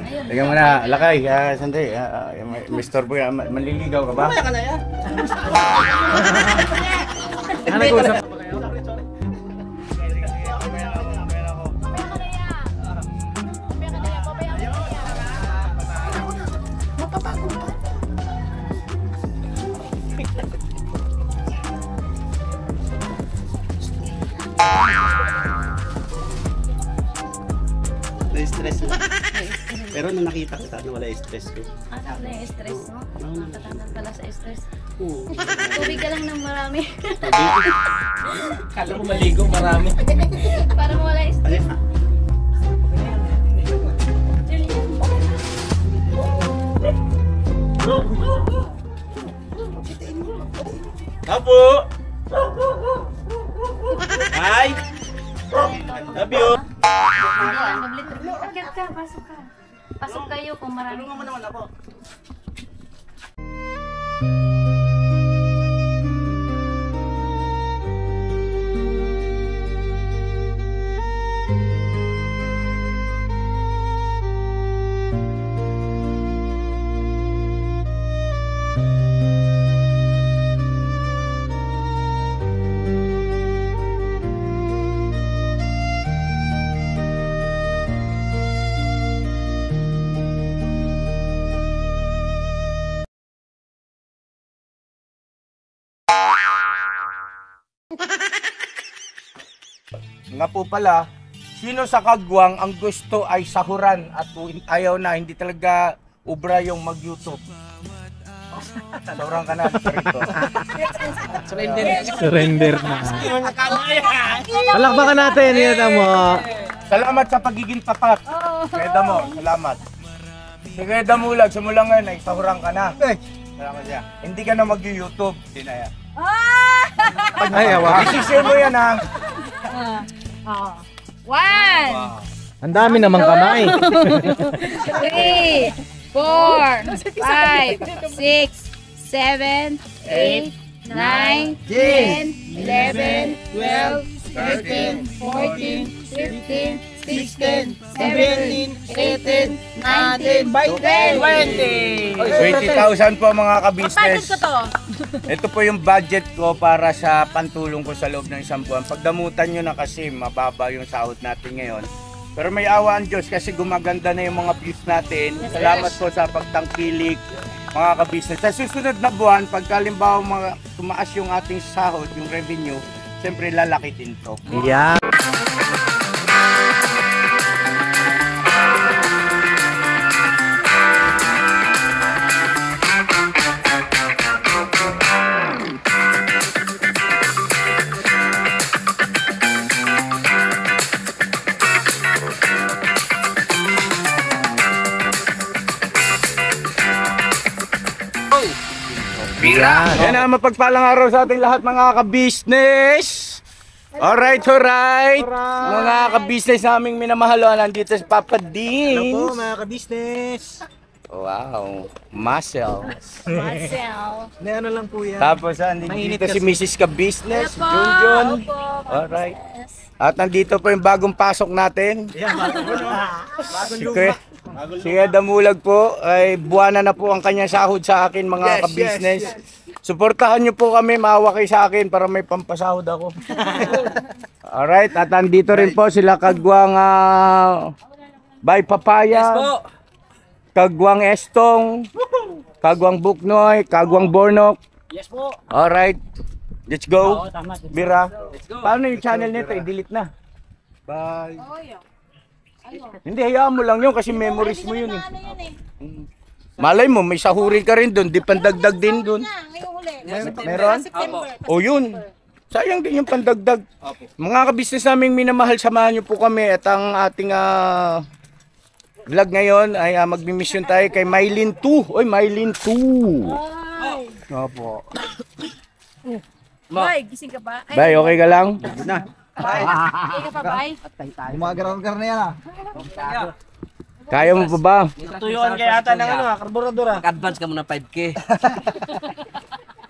Tingnan mo na, lakay, sandali, Mr. Boy, manliligaw ka ba? Mamaya ka na yan. Ano nag-usap pa kayo? Na-stress mo. Pero nung nakita kita, wala stress ko. Wala yung stress mo? Natatanggal pala sa stress. Oo. Tubig ka lang ng marami. Kala ko maligo marami. Para mawala yung stress. Apo! Hi! Love you! Akyat ka, pasok ka. Pasok kayo kung marami. Tulungan mo naman ako. Nga po pala, sino sa Kagwang ang gusto ay sahuran at ayaw na, hindi talaga ubra yung mag-YouTube? Sahuran ka na rito. Surrender na. Palakpakan natin, yun mo. Salamat sa pagiging tapat. Kaya mo, salamat. Si Kuya Damulag, simula ngayon ay sahuran ka na. Salamat siya. Hindi ka na mag-YouTube. Hindi na yan. Ay, awa. Isisir mo yan ha. One, Ang dami namang kamay. 3, 4, 5, 6, 7, 8, 9, 10, 11, 12, 13, 14, 15, 16, 17, 18, 19, 20. 20,000 po mga Budget ka-business. ko to. Ito po yung budget ko para sa pantulong ko sa loob ng isang buwan. Pagdamutan nyo na kasi mababa yung sahod natin ngayon. Pero may awa ang Diyos kasi gumaganda na yung mga views natin. Salamat po sa pagtangkilik mga ka-business. Sa susunod na buwan, pagkalimbawa tumaas yung ating sahod, yung revenue, siyempre lalaki din to. Yeah. Yan ang mapagpalang araw sa ating lahat mga ka-business. Alright. Mga ka-business naming minamahalo, nandito si Papa Dean. Hello po mga ka-business. Wow, muscle. Marcel. Na ano lang po yan. Tapos Mainit nandito si kasi. Mrs. Ka-business, Hello po. Junjun. Opo, Alright. yes. At nandito po yung bagong pasok natin. Yan, bagong Si Kuya Damulag po, ay buwana na po ang kanyang sahod sa akin mga ka-business. Suportahan niyo po kami, maawa kayo sa akin para may pampasahod ako. Alright, at nandito rin po sila Kagwang Bay Papaya, Kagwang Estong, Kagwang Buknoy, Kagwang Bornok. Yes po. Alright, let's go. Tama. Bira, paano yung channel nito? I-delete na. Bye. Hindi, hayaan mo lang yun kasi memories mo yun eh. Malay mo, may sahurin ka rin doon, di pandagdag din doon. Meron? O yun. Sayang din yung pandagdag. Mga ka-business naming minamahal, samahan nyo po kami at ang ating vlog ngayon ay magmi-mission tayo kay Mylene 2. Oy, Mylene 2. Opo. Boy, gising ka ba? Bay, okay ka lang? Na. Okay ka pa, bay? Gumagaraw-gar na yan ah. Kaya mo pa ba? Tuyuan kaya ata ng karburador ah. Mag-advance ka muna 5K.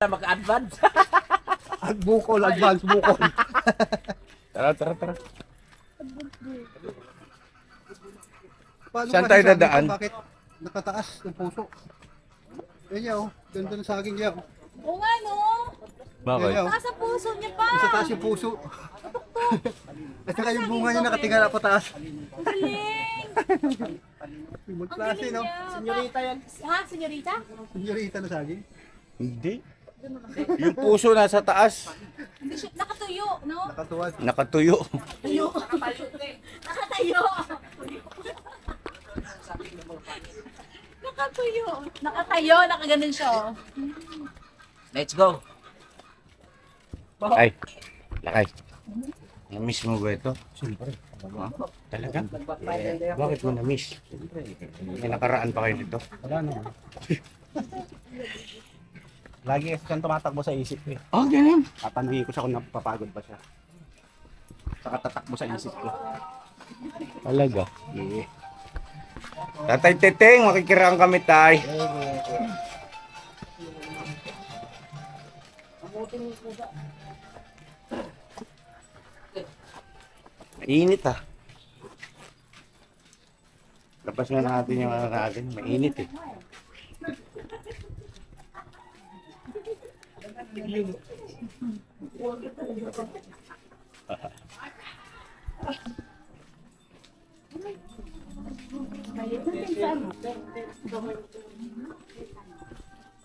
Mag-advance. Agbukol, advance bukol. Tara. Paano Saan kasi tayo sabi ko, dadaan? Bakit nakataas yung puso? Yan niya, oh. Ganda ng saging niya. Oo nga, no? Bakit? Yan niya, oh. Nasa puso niya pa. Sa taas yung puso. At saka yung bunga niya nakatingala pa taas. Ang galing. Ibang Ang klase, galing no? niya. Senyorita yan. Ha? Senyorita? Senyorita na saging. Hindi. Yung puso nasa taas. Hindi siya, nakatuyo, no? Nakatuwad. Nakatuyo. Tayo. Nakatayo. Nakatuyo. Nakatayo, nakaganon siya, oh. Let's go. Ay, lakay. Na-miss mo ba ito? Siyempre. Talaga? Bakit mo na-miss? May nakaraan pa kayo nito. Wala naman. Lagi kasi siyang tumatakbo sa isip ko eh. Oh, ganun. Tatanungin ko siya kung napapagod ba siya. Saka tatakbo sa isip ko. Talaga. Yeah. Tatay Teteng, makikiraan kami, tay. Mainit ah. Labas nga natin yung ano natin. Mainit eh.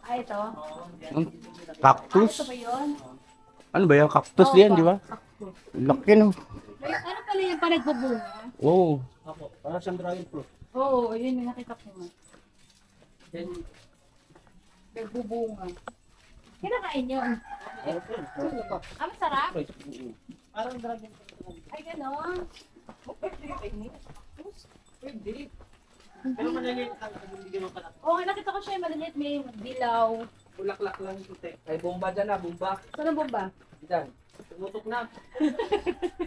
Ay, ito. Cactus? Ito ba yun? Ano ba yan? Cactus yan, di ba? Laki no. Ano pala yung pa nagbubunga? Wow. Para siyang dragon fruit. Oo, yun yung nakita ko nga. Nagbubunga. Kinakain yun. Ah, masarap? Parang dragon fruit. Ay, gano'n. Pero maliliit ang bigyan mo pala. Oo, nakita ko siya yung maliliit, may dilaw. Bulaklak lang puti. Ay, bomba dyan na, bomba. Saan ang bomba? Dyan. Tumutok na.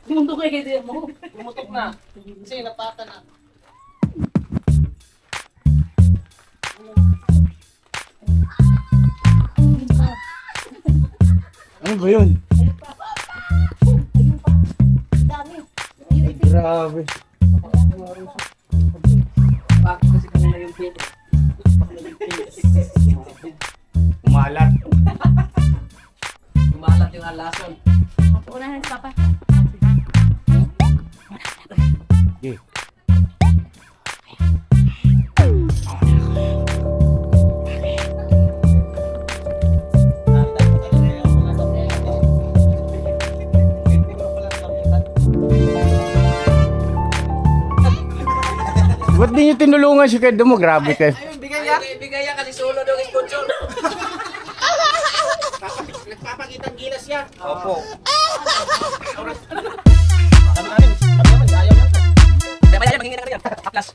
Mundo kayo din mo. Tumutok na. Kasi napata na. Ano ba yun? Dami. Grabe. Bakit kasi kanina yung pito. Umalat. Tumalat yung alason. Unahan si Papa. Okay. Ba't di nyo tinulungan si Kedo mo? Grabe kayo. Ayun, bigay ya. Bigay ya kasi solo daw yung sponsor. Nagpapakita ang gilas ya. Opo. Sabi namin, ayaw na. Kaya maya, maghingi na kami yan. Aplas.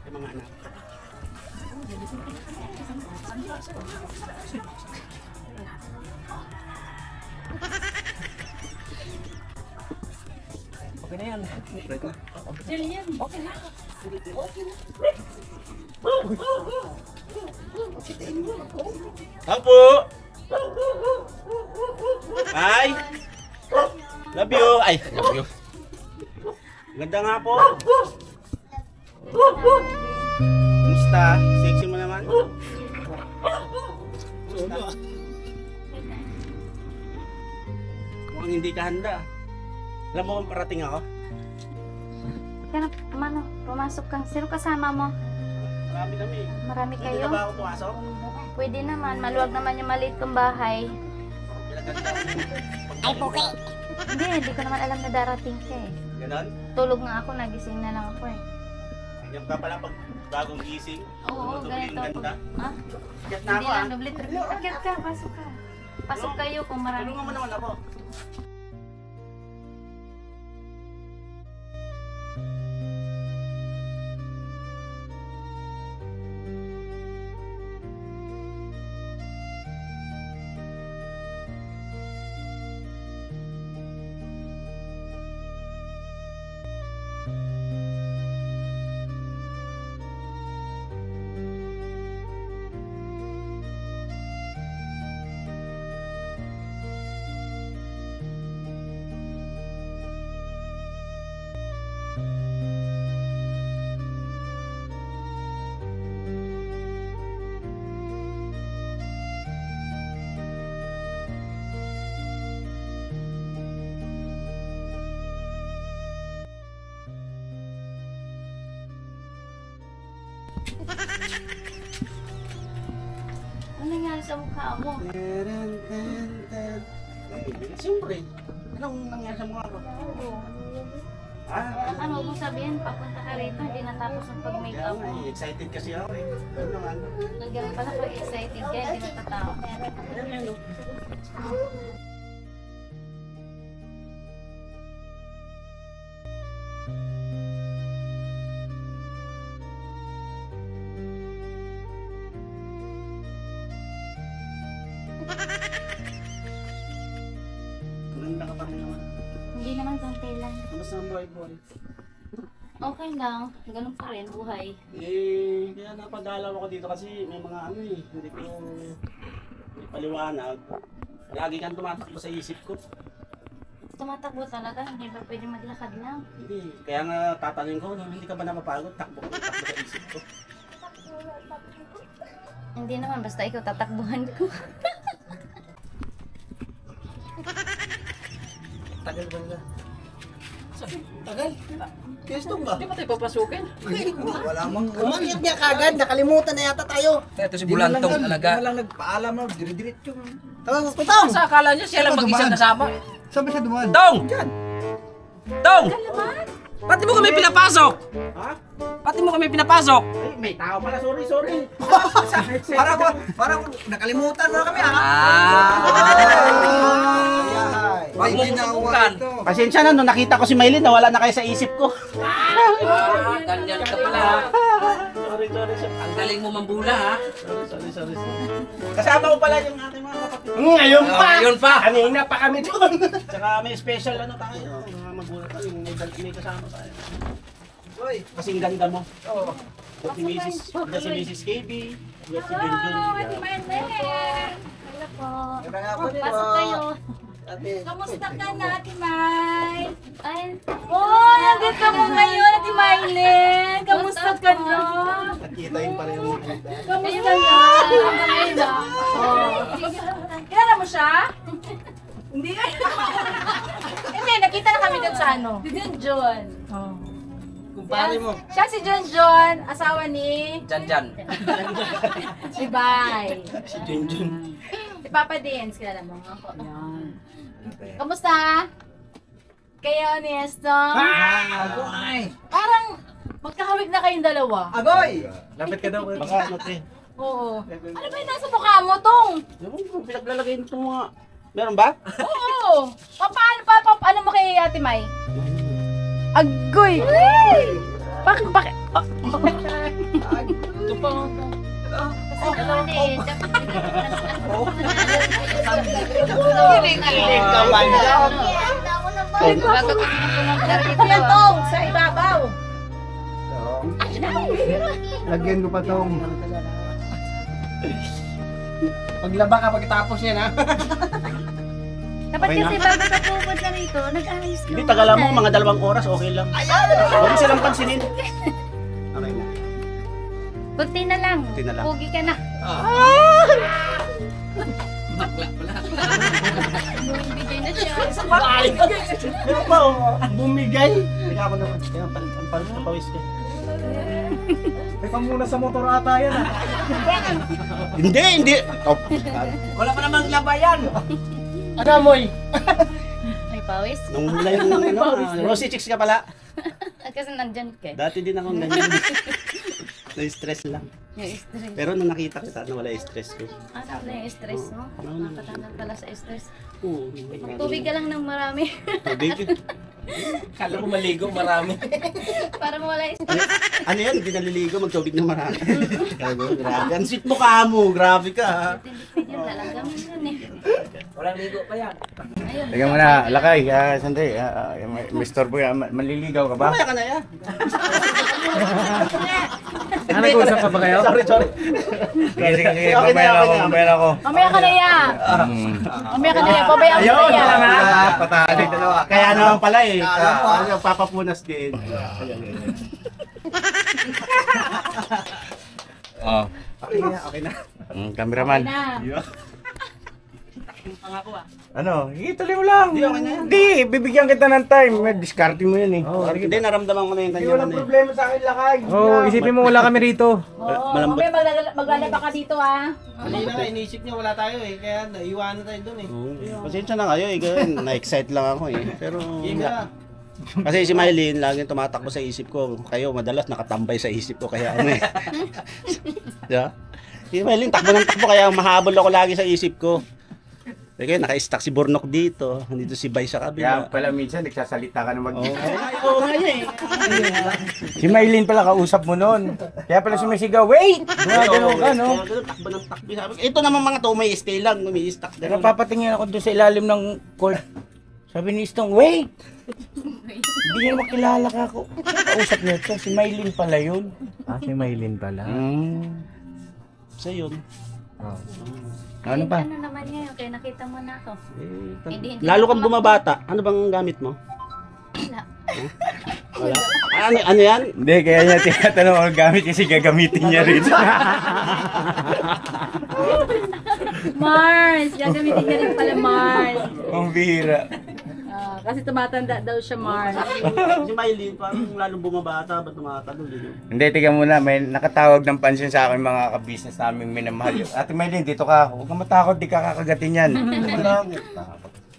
Yung mga anak. Okay na yan. Jillian, okay na. Apo! Ay! Love you! Ay, love you. Ganda nga po. Kumusta? Sexy mo naman. Mukhang hindi ka handa. Alam mo kung parating ako? Kaya mano, pumasok ka. Sino kasama mo? Marami kami. Marami Hindi kayo? na ba ako pumasok? Pwede naman. Maluwag naman yung maliit kong bahay. Ay, puki! Hindi ko naman alam na darating ka eh. Ganon? Tulog nga ako, nagising na lang ako eh. Ganyan ka pala pag bagong gising. Oo, Dubling ganito. ganda. Ha? Get na Hindi ako ah. lang, doble triple. Akyat ka, pasok ka. Pasok kayo kung marami. Tulungan mo naman ako. Ano nangyari sa mukha mo? Siyempre. Anong nangyari sa mukha ko? Ah, Ano huwag mong sabihin, papunta ka rito, hindi natapos ang pag-makeup kaya nga mo. eh, excited kasi ako eh. Ano naman? Nagyan pala pag excited ka, hindi natatao. Ayan yan, no? Maganda ka pa rin naman. Hindi naman konti lang. Kamusta ang buhay-buhay? Okay lang, ganun pa rin buhay. Eh, kaya napadalaw ako dito kasi may mga ano eh, hindi ko paliwanag. Lagi kang tumatakbo sa isip ko. Tumatakbo talaga, hindi ba pwede maglakad lang? Hindi, kaya nga tatanungin ko, hindi ka ba napapagod? Takbo sa isip ko. Hindi naman, basta ikaw tatakbuhan ko. Tagal ba nila? Tagal? Kesto ba? Di ba tayo papasukin? Wala mang... Umangyat niya kagad, nakalimutan na yata tayo. Ito si Bulantong talaga. Wala lang nagpaalam mo, dire-diretso. Tawag ko Tong! Sa akala niya siya lang mag-isa kasama. Saan ba siya dumaan? Tong! Tong! Pati mo kami pinapasok! Ha? Pati mo kami pinapasok! Ay, may tao pala, sorry. Parang nakalimutan mo na kami Huwag mo susubukan. Pasensya na, nung nakita ko si Maylin, nawala na kayo sa isip ko. Ganyan ka pala. Sorry. Ang galing mo mambula ha. Sorry. Kasama ko pala yung ating mga kapatid. Ngayon pa! Yun pa! Kanina pa kami doon. Tsaka may special ano tayo, mga magulat tayo, may kasama tayo. Uy, kasing ganda mo. Oo. Si Mrs. KB, si Benjun. Hello po. Pasok kayo. Kamusta ka na, Ate May? Ay, Oh, nandito mo ngayon, Ate Maylin. Kamusta ka na? Nakita yung pareho mo. Kamusta na? Ay na. Oh. Kilala mo siya? Hindi. Hindi, nakita na kami dun sa ano. Si John. Oh. Kumpare mo. Siya si John, asawa ni Jan. si Bay. Si Benjun. Si Papa Dins, kilala mo ako. Kamusta? Kayo ni Estong? Parang magkahawig na kayong dalawa. Agoy! Lapit ka daw. Baka ano te. Oo. Ano ba yung nasa mukha mo, Tong? Ewan ko, pinaglalagay nito mga... Meron ba? Oo. Ano mo kay Ate May? Agoy! Bakit? Ito pa. kasi naman eh. Kilig ka man. Bago ko pumunta Ito yan, Tong, sa ibabaw. Lagyan ko pa tong. Paglaba ka pagkatapos yan ha. Dapat Okay na? kasi bago ka pupunta rito, nag-ayos ka Hindi, tagalan mo, mga 2 oras, okay lang. Huwag mo silang pansinin. Okay na. Kunti na lang. Kunti na lang. Pugi ka na. Bakla pala. Bumibigay na siya. Meron pa, bumigay. Teka ako naman. Kaya, ang palit na pawis ka. Teka muna sa motor ata yan ah. Hindi. Oh, Wala pa namang labayan. Ano amoy? May pawis? nung mula yung Rosy Chicks ka pala. Kasi nandyan ka. Dati din ako ganyan. Na-stress lang. Yung stress. Pero nung nakita kita, nawala yung stress ko. Ano na yung stress mo? Nakatanggal pala sa stress. Oo. Tubig ka lang ng marami. Tubig. Kala ko maligo marami. Para mawala yung stress. Ano yan? Hindi naliligo, magtubig ng marami. Grabe. Ang sweet mo ka mo. Grabe ka ha. Hindi yun, lalagamin yun eh. Walang ligo pa yan. Ayun. Teka muna, Lakay, sandali. Mr. Boy, manliligaw ka ba? Mamaya ka na yan. Nag-uusap ka ba kayo? Sorry. Sige, Okay na, okay na. ako. Mamaya ka na yan. Mamaya ka na yan. Pabayaan mo na yan. Patali dalawa. Kaya naman pala eh. Papapunas din. Oh. Okay na. Cameraman. Na. Ano? Ituloy mo lang. Hindi, okay na yan. Hindi, bibigyan kita ng time. Discard mo yun eh. Hindi, naramdaman ko na yung Hindi, kanya. walang problema sa akin, Lakay. Isipin mo wala kami rito. Malambot. Mamaya maglalaba ka dito ah. Kanina na, inisip niya wala tayo eh. Kaya naiwanan tayo dun eh. Pasensya na kayo eh. Ganun, na-excite lang ako eh. Pero Game na. kasi si Mylene laging tumatakbo sa isip ko. Kayo madalas nakatambay sa isip ko kaya ano eh. Diba? Si Mylene takbo ng takbo kaya mahabol ako lagi sa isip ko. Kaya naka-stack si Bornok dito. Nandito si Bay sa Kaya kabila. pala minsan nagsasalita ka na mag... Oo nga eh. Si Maylene pala kausap mo noon. Kaya pala sumisigaw, wait! Gumagano ka, no? Kaya ganun, takbo ng takbo. Sabi ko, ito naman mga to, may stay lang, may stack. Pero papatingin ako doon sa ilalim ng court. Sabi ni Stong, wait! Hindi niya makilala ka ako. Kausap niya ito, si Maylene pala yun. Si Maylene pala. So yun. Ano pa? Ano naman niya yun? Kaya nakita mo na ako. Hindi Lalo ako kang bumabata. Ano bang gamit mo? Wala. Wala. Ano yan? Hindi, kaya niya tinatanong ang gamit kasi gagamitin niya rin. Mars! Gagamitin niya rin pala Mars. Ang bihira. Kasi tumatanda daw siya Mars. Si Mylene, parang lalong bumabata. Ba't tumatagol yun? Hindi, tiga muna. May nakatawag ng pansin sa akin mga ka-business naming minamahal. Ate Maylene, dito ka. Huwag kang matakot, di ka kakagatin yan.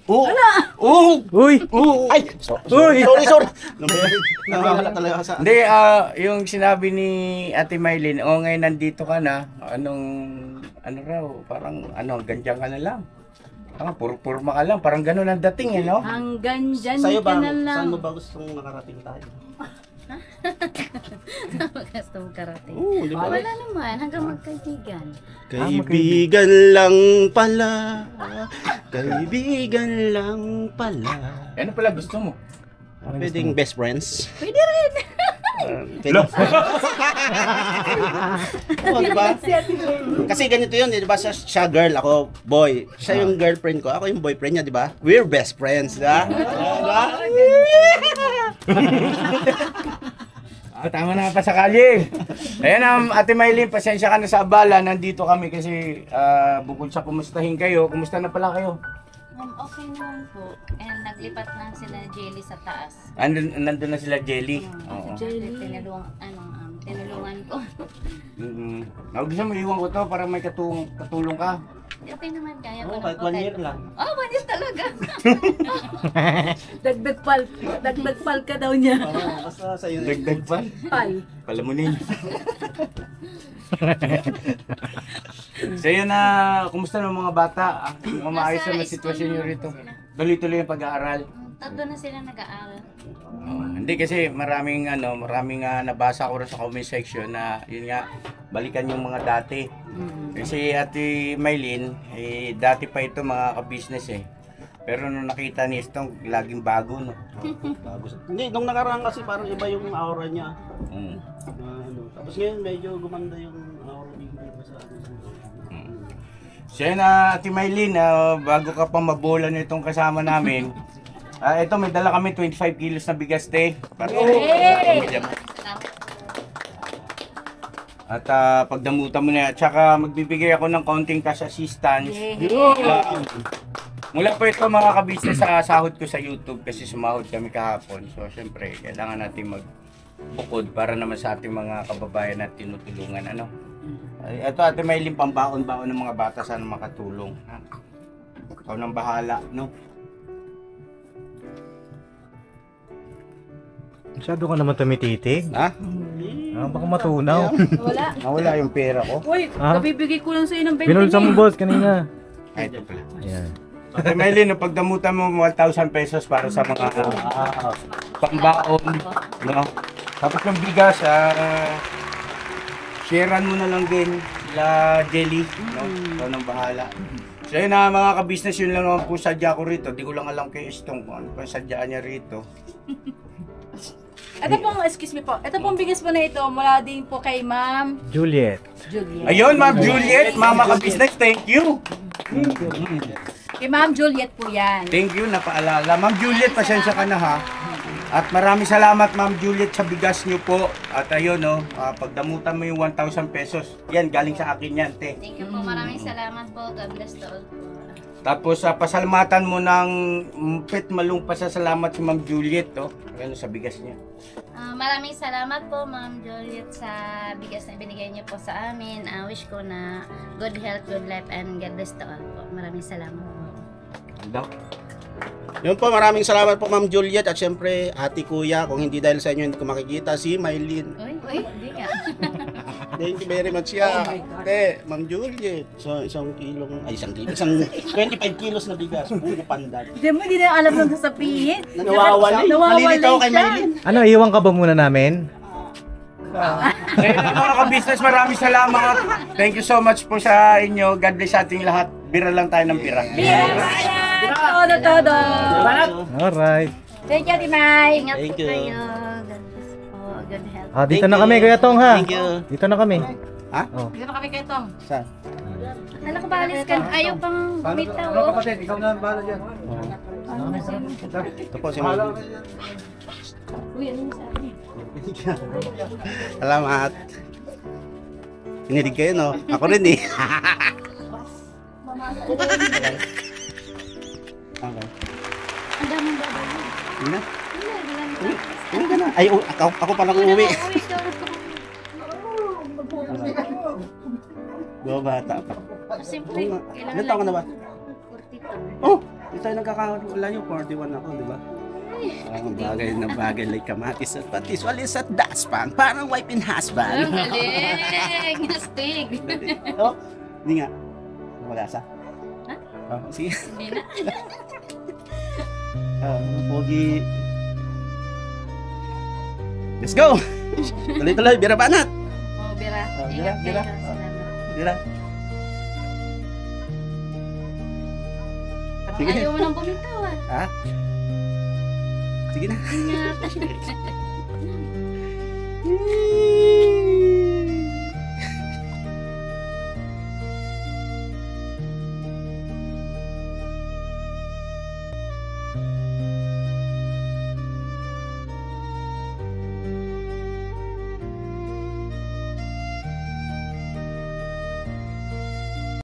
Oo! Oo! Uy! Ay! Uy! Sorry! Nawawala talaga ako sa... Hindi, yung sinabi ni Ate Maylene, ngayon nandito ka na, ano raw, parang, ganyan ka na lang. Purma ka lang, parang gano'n ang dating, no? Hanggang dyan Sa'yo ka ba? na lang. Saan mo ba gustong makarating tayo? Gusto mo karating. Oo, di ba? Wala naman, hanggang magkaibigan. Kaibigan lang pala. Kaibigan lang pala. Ano pala gusto mo? Pwedeng best friends. Pwede rin. Pwede. Oo, di ba? Kasi ganito yun, di ba? Siya girl, ako boy. Siya yung girlfriend ko, ako yung boyfriend niya, di ba? We're best friends, di ba? Tama na pa sa kalye. Ayan, Ate Maylene, pasensya ka na sa abala. Nandito kami kasi bukod sa kumustahin kayo, kumusta na pala kayo? Okay naman po. And naglipat na sila Jelly sa taas. Nandun na sila Jelly. Oo. Tinulungan ko. Gusto mo iwan ko to para may katulong ka. Okay naman, kaya ko Oo, ng kahit 1 year hotel. lang. Oh, 1 year talaga. Dagdag pal ka daw niya. Oo, basta sa'yo na. Dagdag pa. Pal. Palamunin. So yun na, kumusta ng mga bata? Maayos na sitwasyon nyo rito. Tuloy-tuloy yung pag-aaral. Tatlo na sila nag-aaral. Hindi kasi maraming nabasa ko rin sa comment section na yun nga, balikan yung mga dati. Kasi Ate Maylene, dati pa ito mga ka-business eh. Pero nung nakita ni Stong, laging bago, no? Bago. Hindi, nung nakaraan kasi parang iba yung aura niya. Tapos ngayon medyo gumanda yung aura niya sa atin. So yun, Ate Maylin, bago ka pa mabola nitong kasama namin, ito may dala kami 25 kilos na bigas, te. Para sa pamilya mo. At pagdamutan mo na, at saka magbibigay ako ng kaunting cash assistance. Mula po ito mga kabisnes sa sahod ko sa YouTube kasi sumahod kami kahapon. So syempre, kailangan natin magbukod para naman sa ating mga kababayan na tinutulungan. Ano? Ito Ate Maylin, pambaon-baon ng mga bata, sana makatulong. Ha? Ikaw nang bahala, no? Masyado ka naman tumititig. Ha? Baka matunaw. Wala. Nawala yung pera ko. Uy, Ha? nabibigay ko lang sa'yo ng 20 Binulsa mo boss kanina. Ay, ito pala. Ayan. Ate Maylin, pagdamutan mo 1,000 pesos para sa mga pambaon, no? Tapos yung bigas, sharean mo na lang din sila Jelly, no? Ikaw nang bahala. So yun na mga ka-business, yun lang naman po sadya ko rito. Di ko lang alam kay Estong kung ano pa yung sadyaan niya rito. Ito pong, excuse me po, ito pong bigas po na ito mula din po kay Ma'am Juliet. Juliet. Ayun, Ma'am Juliet, mama ka-business, thank you. Kay Ma'am Juliet po yan. Thank you, napaalala. Ma'am Juliet, pasensya ka na ha. At maraming salamat Ma'am Juliet sa bigas niyo po. At ayun, no, pagdamutan mo yung 1,000 pesos. Yan, galing sa akin yan, te. Thank you po. Maraming salamat po. God bless to all po. Tapos pasalamatan mo ng pet malung pasasalamat si Ma'am Juliet, oh. Ano sa bigas niya. Maraming salamat po, Ma'am Juliet, sa bigas na binigay niyo po sa amin. Wish ko na good health, good life, and God bless to all po. Maraming salamat po. Ano? Yun po, maraming salamat po Ma'am Juliet at syempre Ate Kuya, kung hindi dahil sa inyo hindi ko makikita si Maylin. Uy, hindi nga. Thank you very much siya. Ate, Ma'am Juliet. So, isang 25 kilos na bigas. Puro pandan. Hindi na alam nang sasabihin. Nawawali. Nalilito kay Maylin. Ano, iwan ka ba muna namin? Mga ka-business, maraming salamat. Thank you so much po sa inyo. God bless sa ating lahat. Bira lang tayo ng bira. Todo. Alright. Thank you, Ate May. Ingat Thank po you. kayo. God bless po. Good health. Dito Thank na you. kami, Kuya Tong ha. Thank you. Dito na kami. Dito na kami kay Tong. Saan? Alam ko ba, alis ka? Ayaw pang bumitaw. Ano kapatid, ikaw na ang bahala dyan. Ito po si Maylin. Uy, ano yung sabi? Salamat. Kinilig kayo, no? Ako rin eh. Okay. Ang daming babay. Hindi na? Hindi Hindi ka na. Ay, ako pa lang uuwi. Dua bata pa. Siyempre, kailangan Ilan taon ka na ba? 42. Oh! Di tayo nagkakawala yung 41 ako, di ba? Ang bagay na bagay like kamatis at patis. Walis at daspang. Parang wife and husband. Ang galing! Astig! Oh, hindi nga. Wala sa. Ha? Oh, sige. Hindi na. Pogi. Let's go! Tuloy-tuloy, bira banat! Oh, Bira. Bira, Ingat Bira. kayo. Salamat. Bira. Sige. Ayaw mo nang bumitaw ah. Ha? Sige na. Ingat.